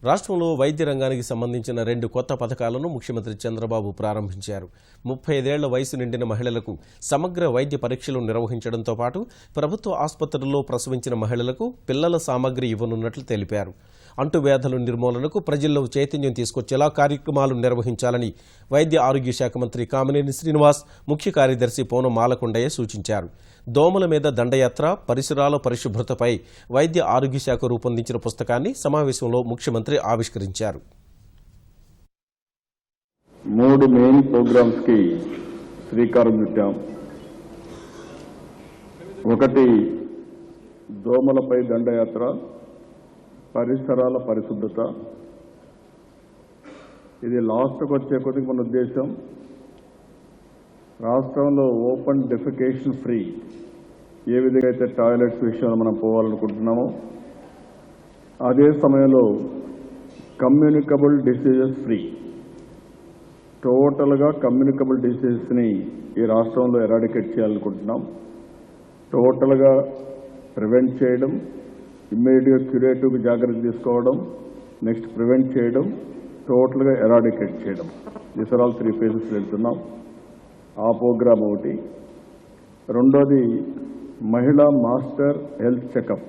రాష్ట్రంలో వైద్య రంగానికి సంబంధించిన 2 కొత్త పథకాలను ముఖ్యమంత్రి చంద్రబాబు ప్రారంభించారు. 35 ఏళ్ల వయసు నిండిన మహిళలకు సమగ్ర వైద్య పరీక్షలు నిర్వహించడంతో పాటు ప్రభుత్వ ఆసుపత్రుల్లో ప్రసవించిన మహిళలకు పిల్లల సామగ్రి ఇవ్వనున్నట్లు తెలిపారు. అంటువ్యాధుల నిర్మూలనకు ప్రజల్లో చైతన్యం తీసుకొచ్చేలా కార్యక్రమాలు నిర్వహించాలని వైద్య ఆరోగ్య శాఖ మంత్రి కామినేని శ్రీనివాస్, ముఖ్య కార్యదర్శి పూనం మాలకొండయ్య సూచించారు. దోమల మీద దండయాత్ర, పరిసరాల పరిశుభ్రతపై వైద్య ఆరోగ్య శాఖ రూపొందించిన పుస్తకాన్ని సమావేశంలో ముఖ్యమంత్రి ఆవిష్కరించారు. 3 మెయిన్ ప్రోగ్రామ్స్ కి శ్రీకారం చుట్టాం. ఒకటి దోమలపై దండయాత్ర, పరిసరాల పరిశుభ్రత. ఇది లాస్ట్కి వచ్చే కొద్దిగా మన ఉద్దేశం రాష్ట్రంలో ఓపెన్ డెఫికేషన్ ఫ్రీ, ఏ విధంగా అయితే టాయిలెట్స్ విషయంలో మనం పోవాలనుకుంటున్నామో అదే సమయంలో కమ్యూనికబుల్ డిసీజెస్ ఫ్రీ. టోటల్గా కమ్యూనికబుల్ డిసీజెస్ని ఈ రాష్ట్రంలో ఎరాడికేట్ చేయాలనుకుంటున్నాం. టోటల్గా ప్రివెంట్ చేయడం, ఇమ్మీడియట్గా క్యూరేటివ్కి జాగ్రత్త తీసుకోవడం, నెక్స్ట్ ప్రివెంట్ చేయడం, టోటల్గా ఎరాడికేట్ చేయడం. దిస్ ఆర్ ఆల్ 3 phases వెళ్తున్నాం. ఆ ప్రోగ్రామ్ ఒకటి. రెండోది మహిళా మాస్టర్ హెల్త్ చెకప్.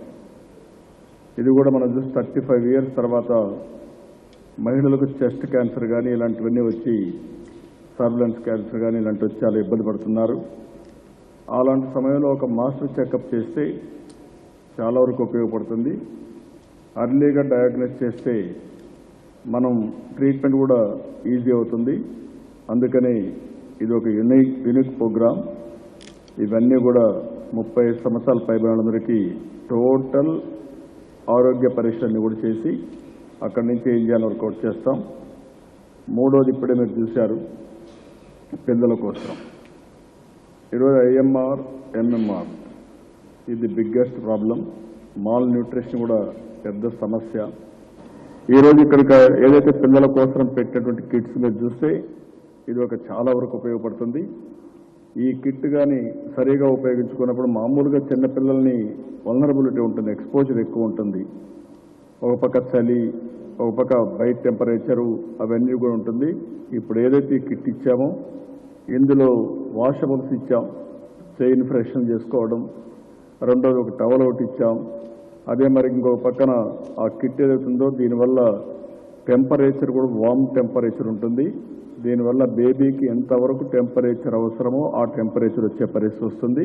ఇది కూడా మనం చూసి 35 years తర్వాత మహిళలకు చెస్ట్ క్యాన్సర్ కానీ ఇలాంటివన్నీ వచ్చి, సర్విలెన్స్ క్యాన్సర్ కానీ ఇలాంటివి వచ్చి చాలా ఇబ్బంది పడుతున్నారు. అలాంటి సమయంలో ఒక మాస్టర్ చెకప్ చేస్తే చాలా వరకు ఉపయోగపడుతుంది. అర్లీగా డయాగ్నోస్ చేస్తే మనం ట్రీట్మెంట్ కూడా ఈజీ అవుతుంది. అందుకని ఇది ఒక యూనిక్ ప్రోగ్రామ్. ఇవన్నీ కూడా 30 సంవత్సరాల పైబడినందరికీ టోటల్ ఆరోగ్య పరీక్షలన్నీ కూడా చేసి అక్కడి నుంచి ఏం చేయాలని వర్కౌట్ చేస్తాం. మూడోది ఇప్పుడే మీరు చూశారు, పిల్లల కోసం ఈరోజు IMR, MMR ఇది బిగ్గెస్ట్ ప్రాబ్లం. మాల్ న్యూట్రిషన్ కూడా పెద్ద సమస్య. ఈరోజు ఇక్కడికి ఏదైతే పిల్లల కోసం పెట్టినటువంటి కిట్స్ మీరు చూస్తే ఇది ఒక చాలా వరకు ఉపయోగపడుతుంది. ఈ కిట్ కానీ సరిగా ఉపయోగించుకున్నప్పుడు మామూలుగా చిన్నపిల్లల్ని వల్నరబిలిటీ ఉంటుంది, ఎక్స్పోజర్ ఎక్కువ ఉంటుంది. ఒక పక్క చలి, ఒక పక్క బయట టెంపరేచరు అవన్నీ కూడా ఉంటుంది. ఇప్పుడు ఏదైతే ఈ కిట్ ఇచ్చామో ఇందులో వాషబుల్స్ ఇచ్చాం, చైన్ ఫ్రెషన్ చేసుకోవడం. రెండోది ఒక టవల్ ఒకటి ఇచ్చాం. అదే మరి ఇంకొక పక్కన ఆ కిట్ ఏదైతుందో దీనివల్ల టెంపరేచర్ కూడా వార్మ్ టెంపరేచర్ ఉంటుంది. దీనివల్ల బేబీకి ఎంతవరకు టెంపరేచర్ అవసరమో ఆ టెంపరేచర్ వచ్చే పరిస్థితి వస్తుంది.